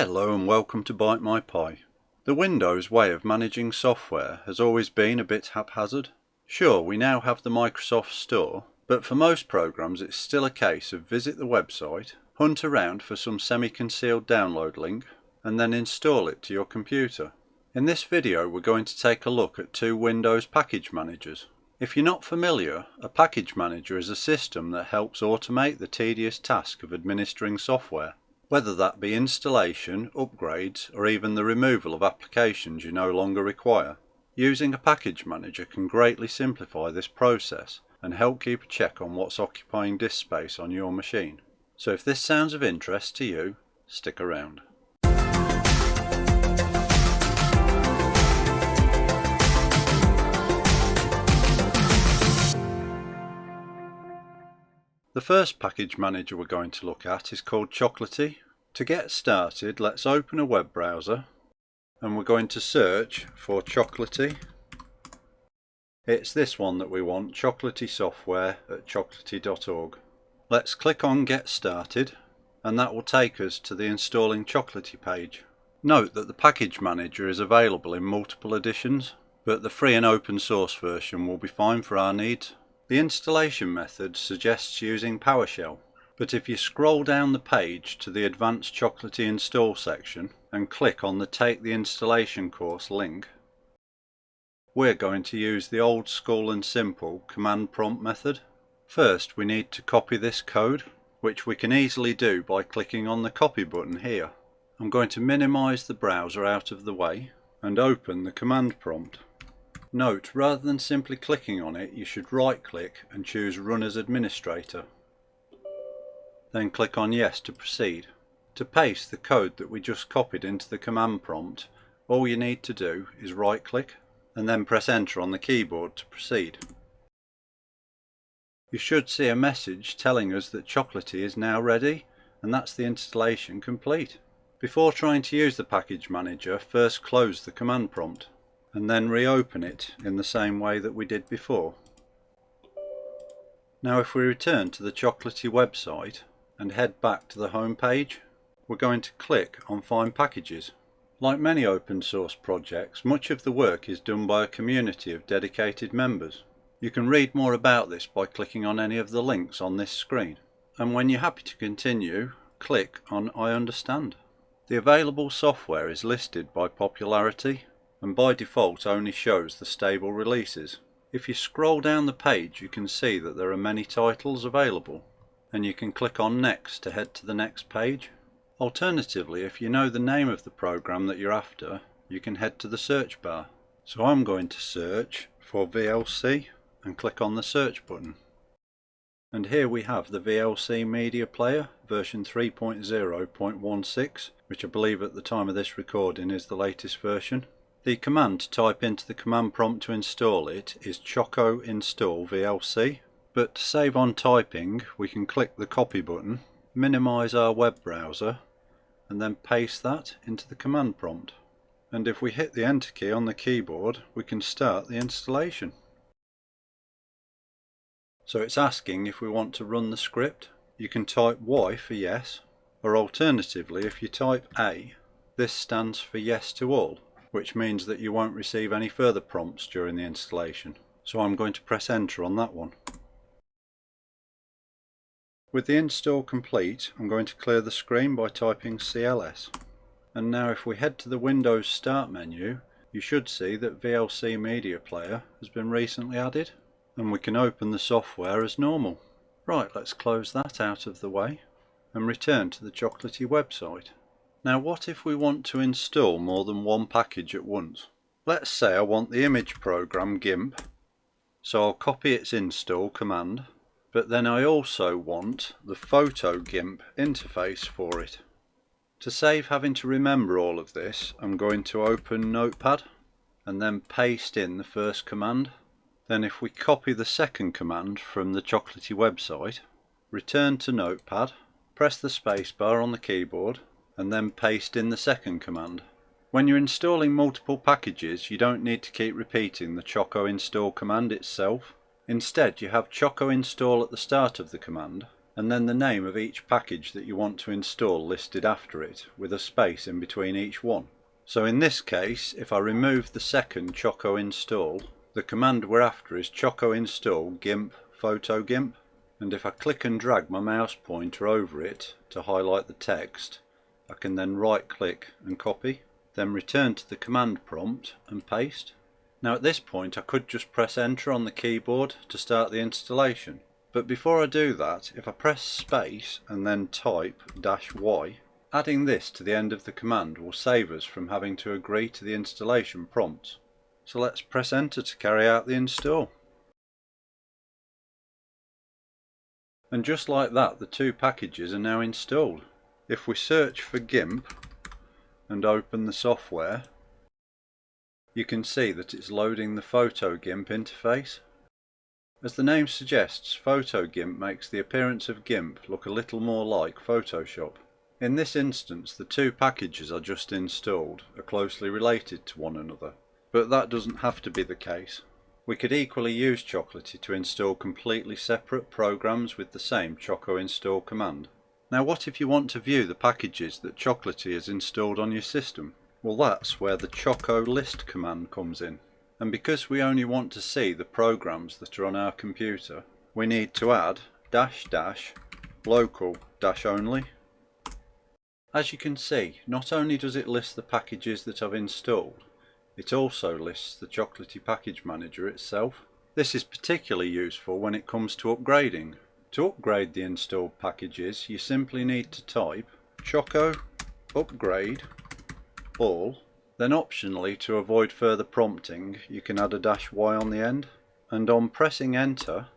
Hello and welcome to Bite My Pie. The Windows way of managing software has always been a bit haphazard. Sure, we now have the Microsoft Store, but for most programs it's still a case of visit the website, hunt around for some semi-concealed download link, and then install it to your computer. In this video we're going to take a look at two Windows package managers. If you're not familiar, a package manager is a system that helps automate the tedious task of administering software, whether that be installation, upgrades, or even the removal of applications you no longer require. Using a package manager can greatly simplify this process and help keep a check on what's occupying disk space on your machine. So if this sounds of interest to you, stick around. The first package manager we're going to look at is called Chocolatey. To get started, let's open a web browser and we're going to search for Chocolatey. It's this one that we want, Chocolatey software at chocolatey.org. Let's click on Get Started and that will take us to the Installing Chocolatey page. Note that the package manager is available in multiple editions, but the free and open source version will be fine for our needs. The installation method suggests using PowerShell, but if you scroll down the page to the Advanced Chocolatey Install section and click on the Take the Installation course link, we're going to use the old school and simple command prompt method. First we need to copy this code, which we can easily do by clicking on the copy button here. I'm going to minimize the browser out of the way and open the command prompt. Note, rather than simply clicking on it, you should right click and choose Run as Administrator. Then click on Yes to proceed. To paste the code that we just copied into the command prompt, all you need to do is right click and then press Enter on the keyboard to proceed. You should see a message telling us that Chocolatey is now ready, and that's the installation complete. Before trying to use the package manager, first close the command prompt and then reopen it in the same way that we did before. Now if we return to the Chocolatey website and head back to the home page, we're going to click on Find Packages. Like many open source projects, much of the work is done by a community of dedicated members. You can read more about this by clicking on any of the links on this screen. And when you're happy to continue, click on I understand. The available software is listed by popularity and by default only shows the stable releases. If you scroll down the page you can see that there are many titles available, and you can click on Next to head to the next page. Alternatively, if you know the name of the program that you're after, you can head to the search bar. So I'm going to search for VLC and click on the search button. And here we have the VLC media player version 3.0.16, which I believe at the time of this recording is the latest version. The command to type into the command prompt to install it is Choco Install VLC, but to save on typing we can click the copy button, minimize our web browser and then paste that into the command prompt. And if we hit the enter key on the keyboard we can start the installation. So it's asking if we want to run the script. You can type Y for yes, or alternatively if you type A, this stands for yes to all, which means that you won't receive any further prompts during the installation. So I'm going to press enter on that one. With the install complete, I'm going to clear the screen by typing CLS. And now if we head to the Windows Start menu, you should see that VLC Media Player has been recently added, and we can open the software as normal. Right, let's close that out of the way and return to the Chocolatey website. Now what if we want to install more than one package at once? Let's say I want the image program GIMP, so I'll copy its install command, but then I also want the photo GIMP interface for it. To save having to remember all of this, I'm going to open Notepad and then paste in the first command. Then if we copy the second command from the Chocolatey website, return to Notepad, press the spacebar on the keyboard, and then paste in the second command. When you're installing multiple packages you don't need to keep repeating the Choco Install command itself. Instead you have Choco Install at the start of the command and then the name of each package that you want to install listed after it, with a space in between each one. So in this case, if I remove the second Choco Install, the command we're after is Choco Install GIMP Photo GIMP, and if I click and drag my mouse pointer over it to highlight the text, I can then right click and copy, then return to the command prompt and paste. Now at this point I could just press enter on the keyboard to start the installation. But before I do that, if I press space and then type -y, adding this to the end of the command will save us from having to agree to the installation prompt. So let's press enter to carry out the install. And just like that, the two packages are now installed. If we search for GIMP and open the software, you can see that it's loading the Photo GIMP interface. As the name suggests, Photo GIMP makes the appearance of GIMP look a little more like Photoshop. In this instance, the two packages I just installed are closely related to one another, but that doesn't have to be the case. We could equally use Chocolatey to install completely separate programs with the same Choco Install command. Now what if you want to view the packages that Chocolatey has installed on your system? Well, that's where the Choco List command comes in. And because we only want to see the programs that are on our computer, we need to add --local -only. As you can see, not only does it list the packages that I've installed, it also lists the Chocolatey package manager itself. This is particularly useful when it comes to upgrading. To upgrade the installed packages, you simply need to type choco upgrade all. Then optionally, to avoid further prompting, you can add a -y on the end, and on pressing enter,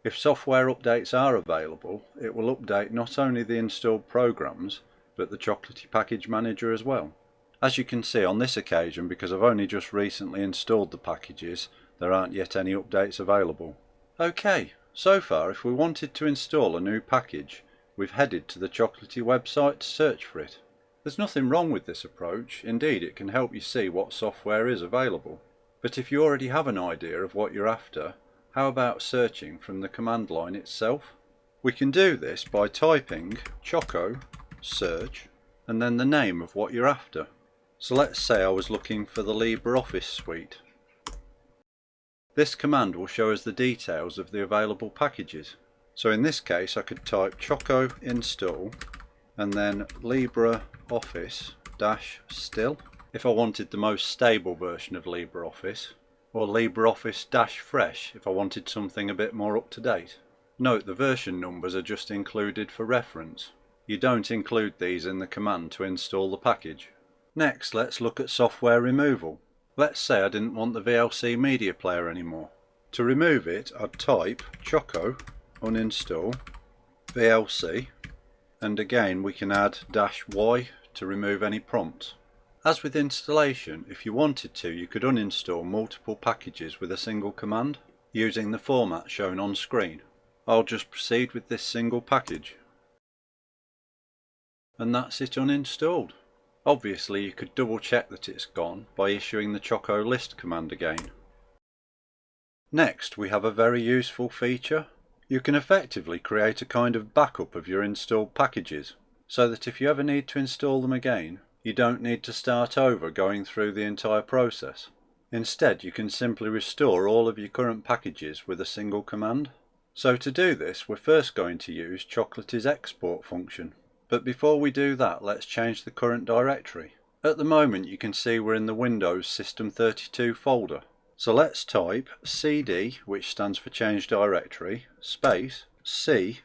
if software updates are available, it will update not only the installed programs but the Chocolatey package manager as well. As you can see on this occasion, because I've only just recently installed the packages, there aren't yet any updates available. Okay, so far if we wanted to install a new package, we've headed to the Chocolatey website to search for it. There's nothing wrong with this approach. Indeed, it can help you see what software is available. But if you already have an idea of what you're after, how about searching from the command line itself? We can do this by typing Choco Search and then the name of what you're after. So let's say I was looking for the LibreOffice suite. This command will show us the details of the available packages. So in this case I could type Choco Install and then LibreOffice-still if I wanted the most stable version of LibreOffice, or LibreOffice-fresh if I wanted something a bit more up to date. Note the version numbers are just included for reference. You don't include these in the command to install the package. Next, let's look at software removal. Let's say I didn't want the VLC media player anymore. To remove it, I'd type Choco Uninstall VLC, and again we can add -y to remove any prompts. As with installation, if you wanted to, you could uninstall multiple packages with a single command using the format shown on screen. I'll just proceed with this single package. And that's it uninstalled. Obviously you could double check that it's gone by issuing the Choco List command again. Next we have a very useful feature. You can effectively create a kind of backup of your installed packages, so that if you ever need to install them again, you don't need to start over going through the entire process. Instead, you can simply restore all of your current packages with a single command. So to do this, we're first going to use Chocolatey's Export function. But before we do that, let's change the current directory. At the moment you can see we're in the Windows System32 folder. So let's type cd, which stands for change directory, space c:\users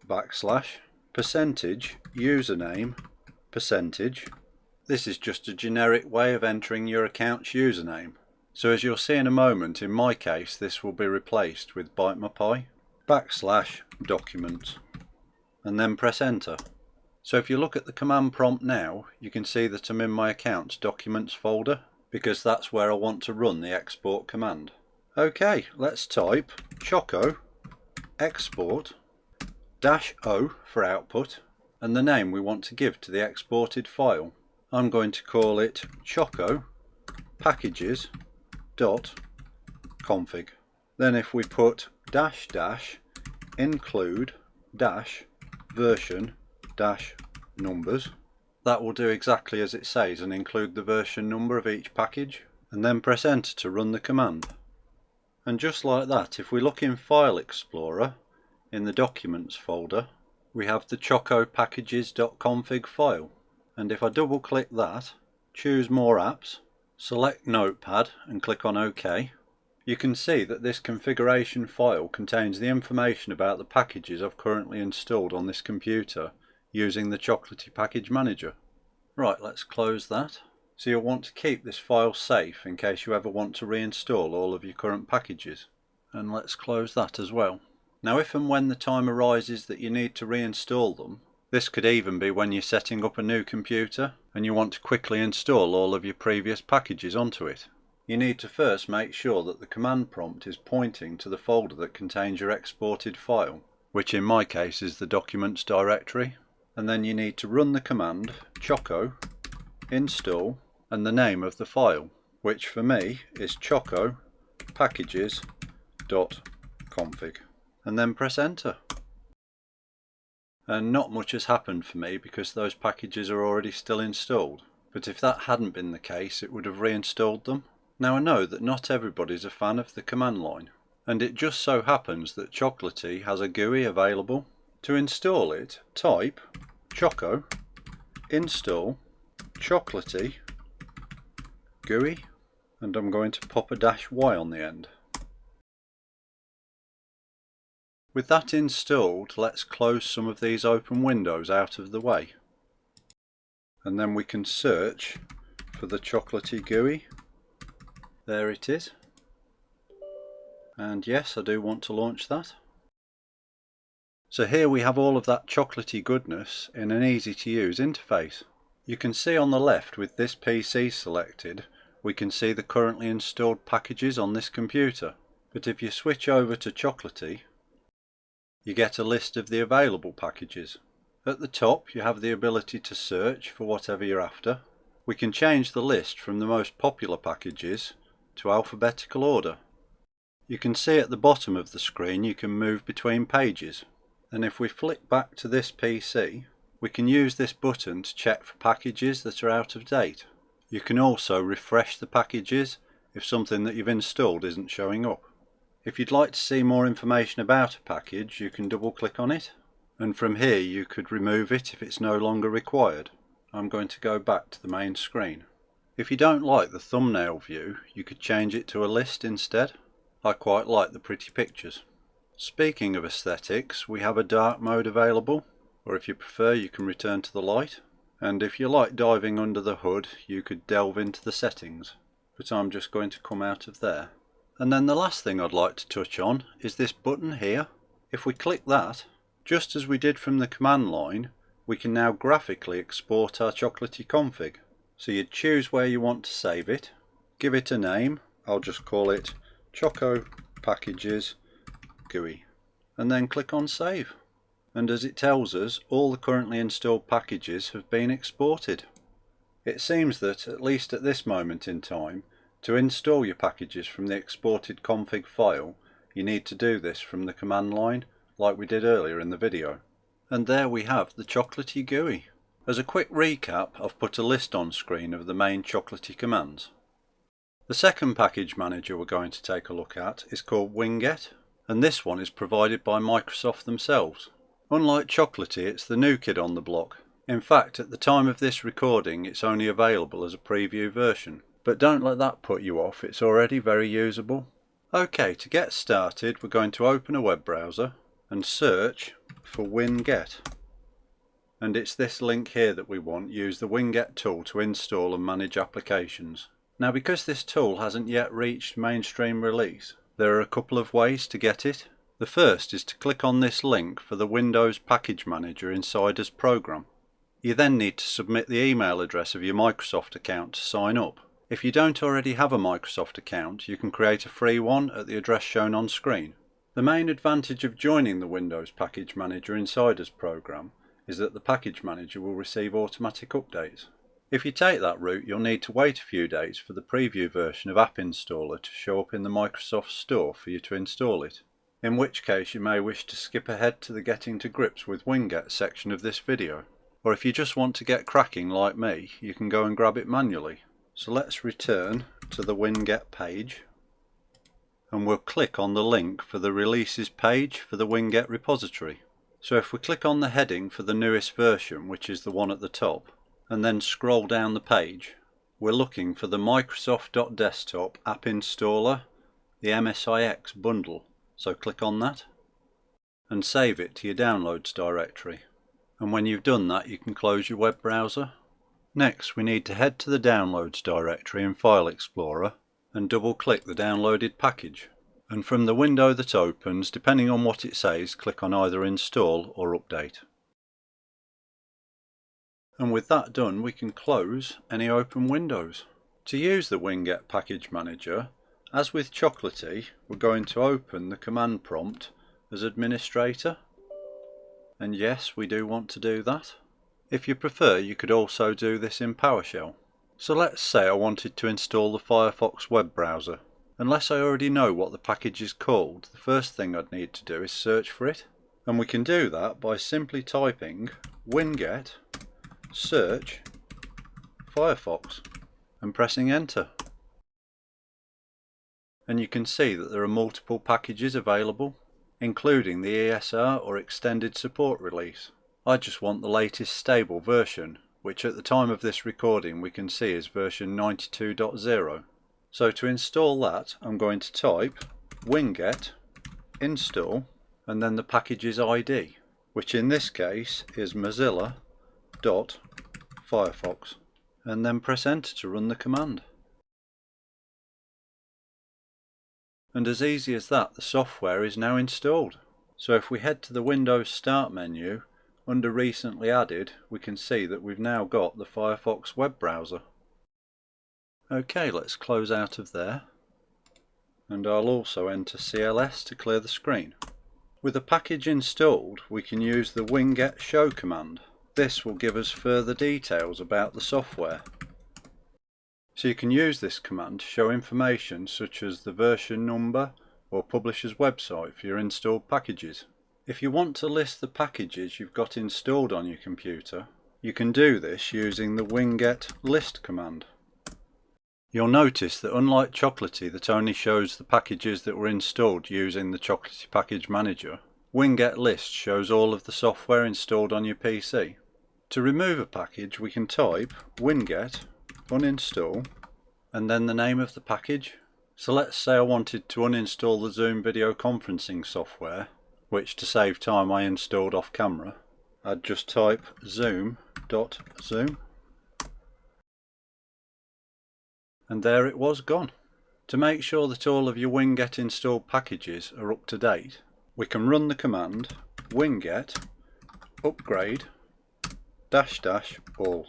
%username %. This is just a generic way of entering your account's username. So as you'll see in a moment, in my case this will be replaced with /documents, and then press enter. So if you look at the command prompt now, you can see that I'm in my account's documents folder, because that's where I want to run the export command. Okay, let's type Choco Export -o for output, and the name we want to give to the exported file. I'm going to call it Choco Packages.config. Then if we put include version numbers, that will do exactly as it says and include the version number of each package, and then press enter to run the command. And just like that, if we look in File Explorer in the Documents folder, we have the choco packages.config file, and if I double click that, choose More Apps, select Notepad and click on OK, you can see that this configuration file contains the information about the packages I've currently installed on this computer using the Chocolatey Package Manager. Right, let's close that. So you'll want to keep this file safe in case you ever want to reinstall all of your current packages. And let's close that as well. Now if and when the time arises that you need to reinstall them, this could even be when you're setting up a new computer and you want to quickly install all of your previous packages onto it. You need to first make sure that the command prompt is pointing to the folder that contains your exported file, which in my case is the Documents directory, and then you need to run the command Choco Install and the name of the file, which for me is choco packages.config, and then press enter. And not much has happened for me because those packages are already still installed, but if that hadn't been the case it would have reinstalled them. Now I know that not everybody's a fan of the command line, and it just so happens that Chocolatey has a GUI available. To install it, type Choco Install Chocolatey GUI, and I'm going to pop a -y on the end. With that installed, let's close some of these open windows out of the way, and then we can search for the Chocolatey GUI. There it is, and yes, I do want to launch that. So here we have all of that chocolatey goodness in an easy to use interface. You can see on the left with this PC selected, we can see the currently installed packages on this computer, but if you switch over to Chocolatey, you get a list of the available packages. At the top you have the ability to search for whatever you're after. We can change the list from the most popular packages to alphabetical order. You can see at the bottom of the screen you can move between pages, and if we flick back to this PC we can use this button to check for packages that are out of date. You can also refresh the packages if something that you've installed isn't showing up. If you'd like to see more information about a package, you can double click on it, and from here you could remove it if it's no longer required. I'm going to go back to the main screen. If you don't like the thumbnail view, you could change it to a list instead. I quite like the pretty pictures. Speaking of aesthetics, we have a dark mode available, or if you prefer you can return to the light, and if you like diving under the hood you could delve into the settings, but I'm just going to come out of there. And then the last thing I'd like to touch on is this button here. If we click that, just as we did from the command line, we can now graphically export our Chocolatey config. So you'd choose where you want to save it, give it a name, I'll just call it Choco Packages GUI, and then click on save. And as it tells us, all the currently installed packages have been exported. It seems that, at least at this moment in time, to install your packages from the exported config file, you need to do this from the command line, like we did earlier in the video. And there we have the Chocolatey GUI. As a quick recap, I've put a list on screen of the main Chocolatey commands. The second package manager we're going to take a look at is called Winget, and this one is provided by Microsoft themselves. Unlike Chocolatey, it's the new kid on the block. In fact, at the time of this recording it's only available as a preview version. But don't let that put you off, it's already very usable. Okay, to get started we're going to open a web browser and search for Winget. And it's this link here that we want. Use the Winget tool to install and manage applications. Now because this tool hasn't yet reached mainstream release, there are a couple of ways to get it. The first is to click on this link for the Windows Package Manager Insider's program. You then need to submit the email address of your Microsoft account to sign up. If you don't already have a Microsoft account, you can create a free one at the address shown on screen. The main advantage of joining the Windows Package Manager Insider's program is that the Package Manager will receive automatic updates. If you take that route, you'll need to wait a few days for the preview version of App Installer to show up in the Microsoft Store for you to install it, in which case you may wish to skip ahead to the Getting to Grips with Winget section of this video. Or if you just want to get cracking like me, you can go and grab it manually. So let's return to the Winget page, and we'll click on the link for the releases page for the Winget repository. So if we click on the heading for the newest version, which is the one at the top, and then scroll down the page, we're looking for the Microsoft.desktop app installer, the MSIX bundle. So click on that and save it to your downloads directory. And when you've done that, you can close your web browser. Next, we need to head to the downloads directory in File Explorer and double click the downloaded package. And from the window that opens, depending on what it says, click on either Install or Update. And with that done, we can close any open windows. To use the Winget Package Manager, as with Chocolatey, we're going to open the command prompt as administrator. And yes, we do want to do that. If you prefer, you could also do this in PowerShell. So let's say I wanted to install the Firefox web browser. Unless I already know what the package is called, the first thing I'd need to do is search for it. And we can do that by simply typing Winget Search Firefox and pressing enter. And you can see that there are multiple packages available, including the ESR or extended support release. I just want the latest stable version, which at the time of this recording we can see is version 92.0. So to install that, I'm going to type Winget Install and then the package's ID, which in this case is Mozilla.Firefox, and then press enter to run the command. And as easy as that, the software is now installed. So if we head to the Windows Start menu, under Recently Added, we can see that we've now got the Firefox web browser. Okay, let's close out of there. And I'll also enter CLS to clear the screen. With a package installed, we can use the Winget Show command. This will give us further details about the software. So you can use this command to show information such as the version number or publisher's website for your installed packages. If you want to list the packages you've got installed on your computer, you can do this using the Winget List command. You'll notice that unlike Chocolatey that only shows the packages that were installed using the Chocolatey Package Manager, Winget List shows all of the software installed on your PC. To remove a package, we can type Winget Uninstall and then the name of the package. So let's say I wanted to uninstall the Zoom video conferencing software, which to save time I installed off camera. I'd just type zoom.zoom and there it was gone. To make sure that all of your Winget installed packages are up to date, we can run the command winget upgrade --all.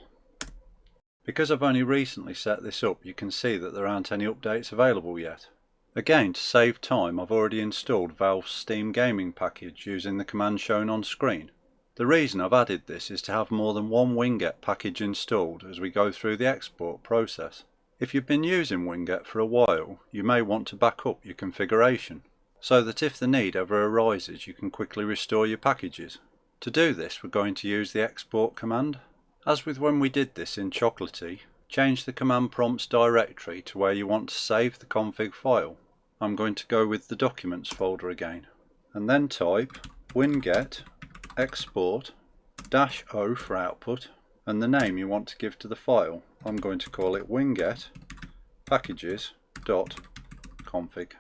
Because I've only recently set this up, you can see that there aren't any updates available yet. Again, to save time, I've already installed Valve's Steam Gaming package using the command shown on screen. The reason I've added this is to have more than one Winget package installed as we go through the export process. If you've been using Winget for a while, you may want to back up your configuration, so that if the need ever arises you can quickly restore your packages. To do this, we're going to use the export command. As with when we did this in Chocolatey, change the command prompt's directory to where you want to save the config file. I'm going to go with the Documents folder again, and then type Winget Export -o for output, and the name you want to give to the file. I'm going to call it Winget Packages.config.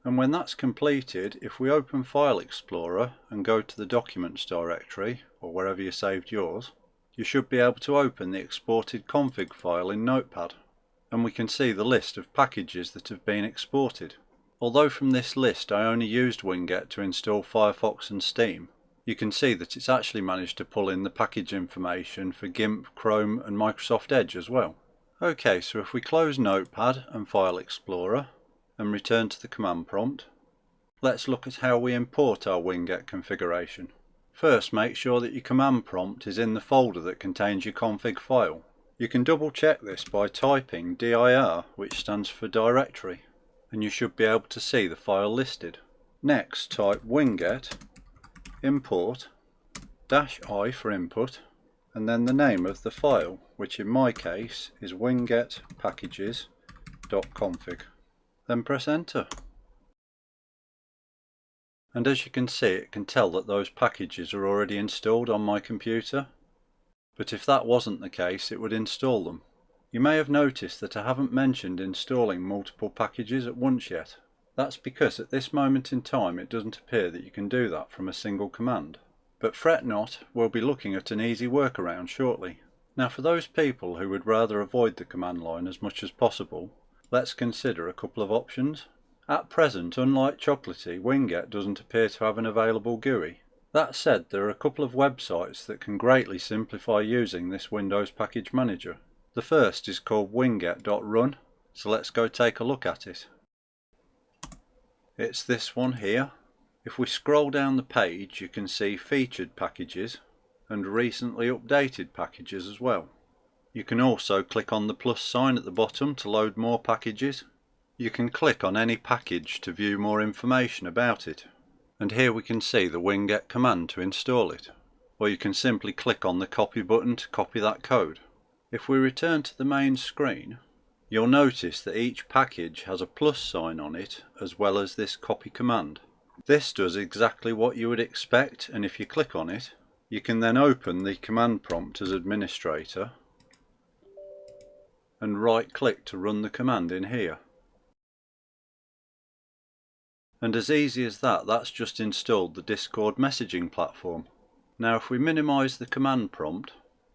And when that's completed, if we open File Explorer and go to the Documents directory, or wherever you saved yours, you should be able to open the exported config file in Notepad. And we can see the list of packages that have been exported. Although from this list I only used Winget to install Firefox and Steam, you can see that it's actually managed to pull in the package information for GIMP, Chrome and Microsoft Edge as well. Okay, so if we close Notepad and File Explorer and return to the command prompt, let's look at how we import our Winget configuration. First, make sure that your command prompt is in the folder that contains your config file. You can double check this by typing dir, which stands for directory, and you should be able to see the file listed. Next, type winget import -i for input, and then the name of the file, which in my case is winget packages.config. Then press enter. And as you can see, it can tell that those packages are already installed on my computer. But if that wasn't the case, it would install them. You may have noticed that I haven't mentioned installing multiple packages at once yet. That's because at this moment in time it doesn't appear that you can do that from a single command. But fret not, we'll be looking at an easy workaround shortly. Now, for those people who would rather avoid the command line as much as possible, let's consider a couple of options. At present, unlike Chocolatey, Winget doesn't appear to have an available GUI. That said, there are a couple of websites that can greatly simplify using this Windows package manager. The first is called winget.run, so let's go take a look at it. It's this one here. If we scroll down the page, you can see featured packages and recently updated packages as well. You can also click on the plus sign at the bottom to load more packages. You can click on any package to view more information about it. And here we can see the winget command to install it. Or you can simply click on the copy button to copy that code. If we return to the main screen, you'll notice that each package has a plus sign on it as well as this copy command. This does exactly what you would expect, and if you click on it, you can then open the command prompt as administrator and right click to run the command in here. And as easy as that, that's just installed the Discord messaging platform. Now if we minimize the command prompt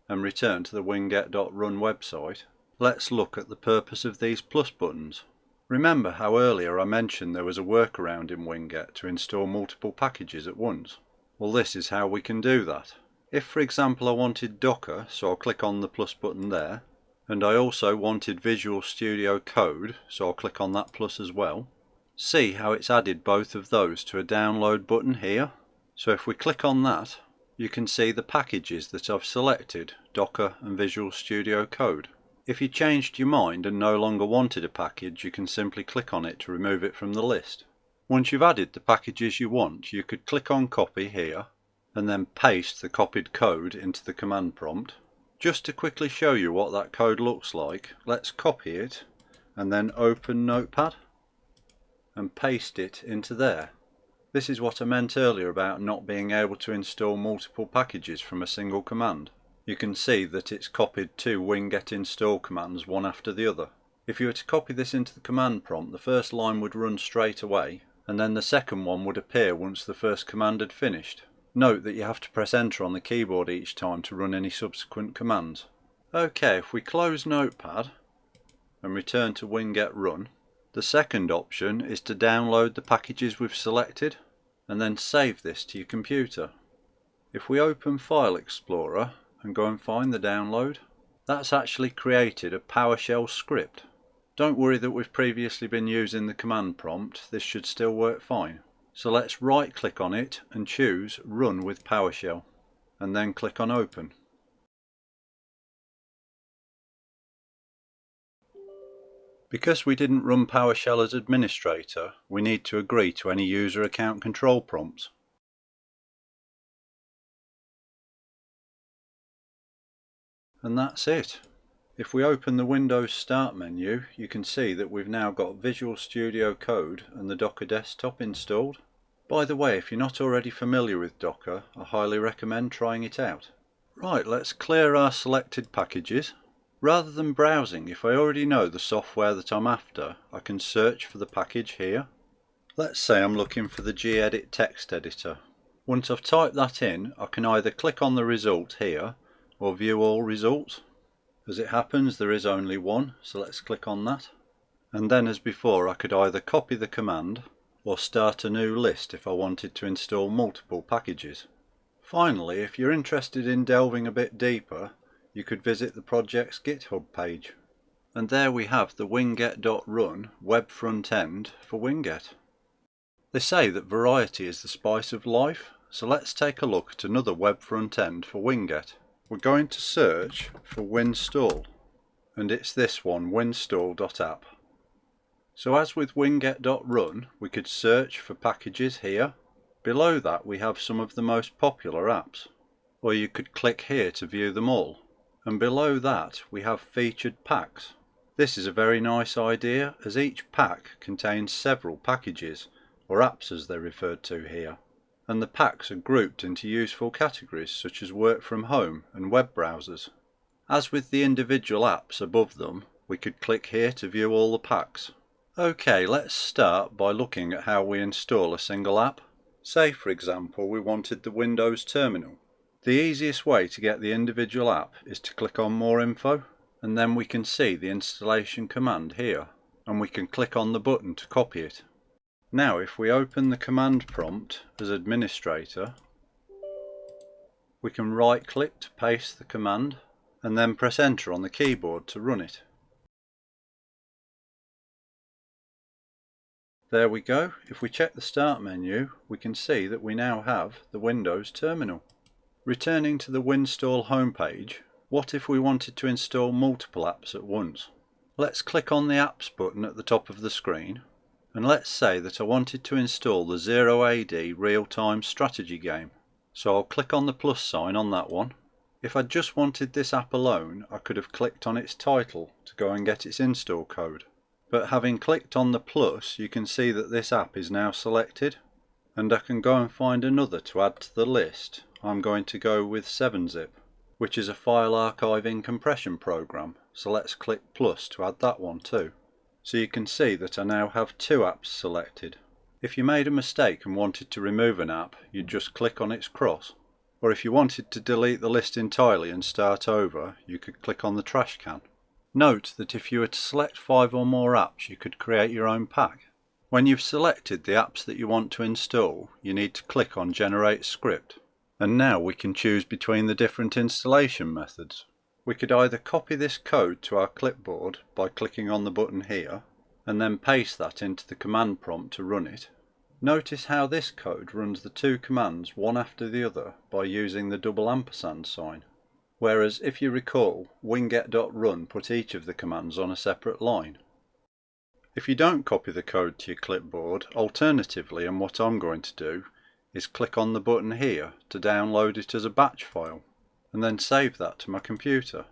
and return to the winget.run website, let's look at the purpose of these plus buttons. Remember how earlier I mentioned there was a workaround in Winget to install multiple packages at once? Well, this is how we can do that. If for example I wanted Docker, so I'll click on the plus button there, and I also wanted Visual Studio Code, so I'll click on that plus as well. See how it's added both of those to a download button here? So if we click on that, you can see the packages that I've selected, Docker and Visual Studio Code. If you changed your mind and no longer wanted a package, you can simply click on it to remove it from the list. Once you've added the packages you want, you could click on copy here and then paste the copied code into the command prompt. Just to quickly show you what that code looks like, let's copy it and then open Notepad and paste it into there. This is what I meant earlier about not being able to install multiple packages from a single command. You can see that it's copied two Winget Install commands one after the other. If you were to copy this into the command prompt, the first line would run straight away, and then the second one would appear once the first command had finished. Note that you have to press enter on the keyboard each time to run any subsequent commands. Okay, if we close Notepad and return to Winget Run, the second option is to download the packages we've selected and then save this to your computer. If we open File Explorer and go and find the download, that's actually created a PowerShell script. Don't worry that we've previously been using the command prompt, this should still work fine. So let's right click on it and choose Run with PowerShell and then click on Open. Because we didn't run PowerShell as administrator, we need to agree to any user account control prompts. And that's it. If we open the Windows Start menu, you can see that we've now got Visual Studio Code and the Docker desktop installed. By the way, if you're not already familiar with Docker, I highly recommend trying it out. Right, let's clear our selected packages. Rather than browsing, if I already know the software that I'm after, I can search for the package here. Let's say I'm looking for the gedit text editor. Once I've typed that in, I can either click on the result here or view all results. As it happens, there is only one, so let's click on that. And then as before, I could either copy the command or start a new list if I wanted to install multiple packages. Finally, if you're interested in delving a bit deeper, you could visit the project's GitHub page. And there we have the winget.run web front end for Winget. They say that variety is the spice of life, so let's take a look at another web front end for Winget. We're going to search for winstall, and it's this one, winstall.app. So as with winget.run, we could search for packages here. Below that we have some of the most popular apps, or you could click here to view them all. And below that we have featured packs. This is a very nice idea, as each pack contains several packages, or apps as they're referred to here, and the packs are grouped into useful categories such as work from home and web browsers. As with the individual apps above them, we could click here to view all the packs. Okay, let's start by looking at how we install a single app. Say for example we wanted the Windows terminal. The easiest way to get the individual app is to click on More Info, and then we can see the installation command here, and we can click on the button to copy it. Now if we open the command prompt as administrator, we can right click to paste the command and then press enter on the keyboard to run it. There we go. If we check the start menu, we can see that we now have the Windows terminal. Returning to the Winstall homepage, what if we wanted to install multiple apps at once? Let's click on the Apps button at the top of the screen, and let's say that I wanted to install the 0AD real-time strategy game. So I'll click on the plus sign on that one. If I just wanted this app alone, I could have clicked on its title to go and get its install code. But having clicked on the plus, you can see that this app is now selected, and I can go and find another to add to the list. I'm going to go with 7-zip, which is a file archiving compression program, so let's click plus to add that one too. So you can see that I now have 2 apps selected. If you made a mistake and wanted to remove an app, you'd just click on its cross. Or if you wanted to delete the list entirely and start over, you could click on the trash can. Note that if you were to select 5 or more apps, you could create your own pack. When you've selected the apps that you want to install, you need to click on Generate Script. And now we can choose between the different installation methods. We could either copy this code to our clipboard by clicking on the button here, and then paste that into the command prompt to run it. Notice how this code runs the 2 commands one after the other by using the double ampersand sign. Whereas if you recall, winget.run put each of the commands on a separate line. If you don't copy the code to your clipboard, alternatively, and what I'm going to do, is click on the button here to download it as a batch file, and then save that to my computer.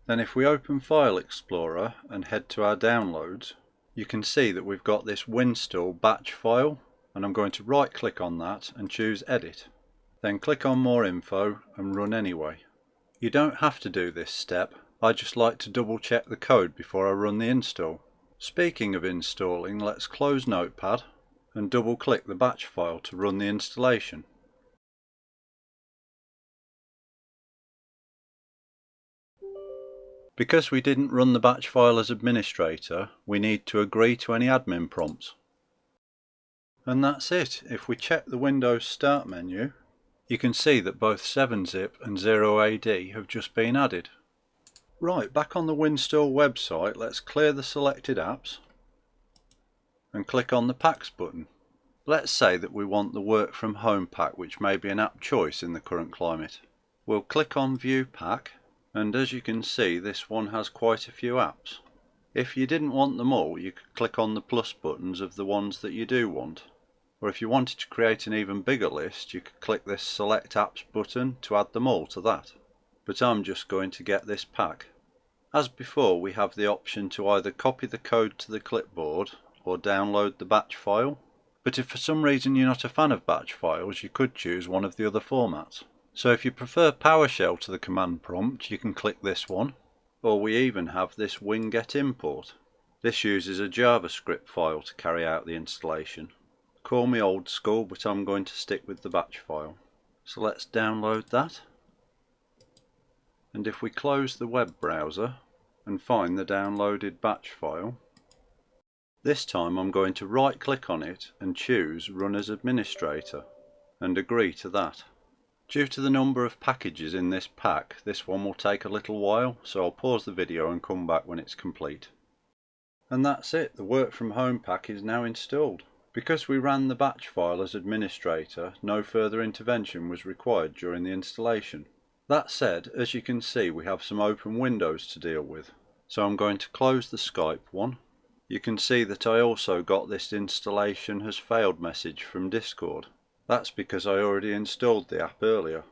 Then if we open File Explorer and head to our downloads, you can see that we've got this winstall batch file, and I'm going to right click on that and choose Edit. Then click on More Info and Run anyway. You don't have to do this step, I just like to double check the code before I run the install. Speaking of installing, let's close Notepad and double click the batch file to run the installation. Because we didn't run the batch file as administrator, we need to agree to any admin prompts. And that's it. If we check the Windows Start menu, you can see that both 7-zip and 0AD have just been added. Right, back on the Winstall website, let's clear the selected apps and click on the Packs button. Let's say that we want the Work from Home pack, which may be an app choice in the current climate. We'll click on View Pack, and as you can see, this one has quite a few apps. If you didn't want them all, you could click on the plus buttons of the ones that you do want. Or if you wanted to create an even bigger list, you could click this Select Apps button to add them all to that. But I'm just going to get this pack. As before, we have the option to either copy the code to the clipboard or download the batch file. But if for some reason you're not a fan of batch files, you could choose one of the other formats. So if you prefer PowerShell to the command prompt, you can click this one. Or we even have this Winget Import. This uses a JavaScript file to carry out the installation. Call me old school, but I'm going to stick with the batch file. So let's download that. And if we close the web browser and find the downloaded batch file, this time I'm going to right click on it and choose Run as Administrator and agree to that. Due to the number of packages in this pack, this one will take a little while, so I'll pause the video and come back when it's complete. And that's it, the Work from Home pack is now installed. Because we ran the batch file as administrator, no further intervention was required during the installation. That said, as you can see, we have some open windows to deal with. So I'm going to close the Skype one. You can see that I also got this installation has failed message from Discord. That's because I already installed the app earlier.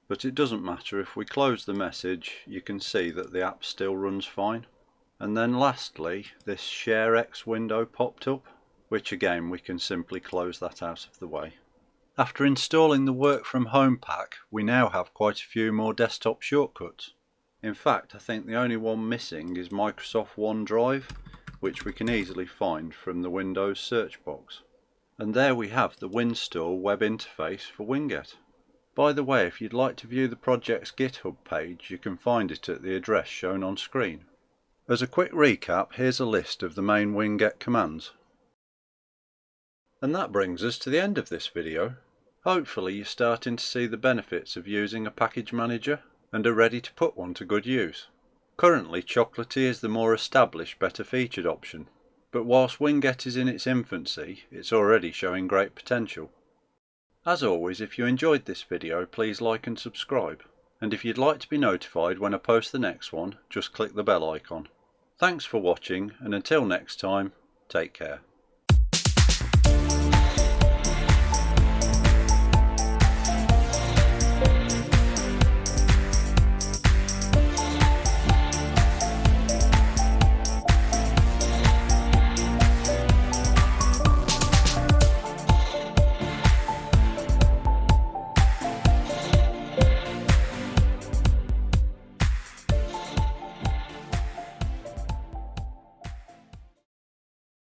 But it doesn't matter, if we close the message you can see that the app still runs fine. And then lastly, this Share X window popped up, which again we can simply close that out of the way. After installing the Work from Home pack, we now have quite a few more desktop shortcuts. In fact, I think the only one missing is Microsoft OneDrive, which we can easily find from the Windows search box. And there we have the winstall web interface for Winget. By the way, if you'd like to view the project's GitHub page, you can find it at the address shown on screen. As a quick recap, here's a list of the main Winget commands. And that brings us to the end of this video. Hopefully you're starting to see the benefits of using a package manager and are ready to put one to good use. Currently Chocolatey is the more established, better featured option, but whilst Winget is in its infancy, it's already showing great potential. As always, if you enjoyed this video, please like and subscribe, and if you'd like to be notified when I post the next one, just click the bell icon. Thanks for watching, and until next time, take care.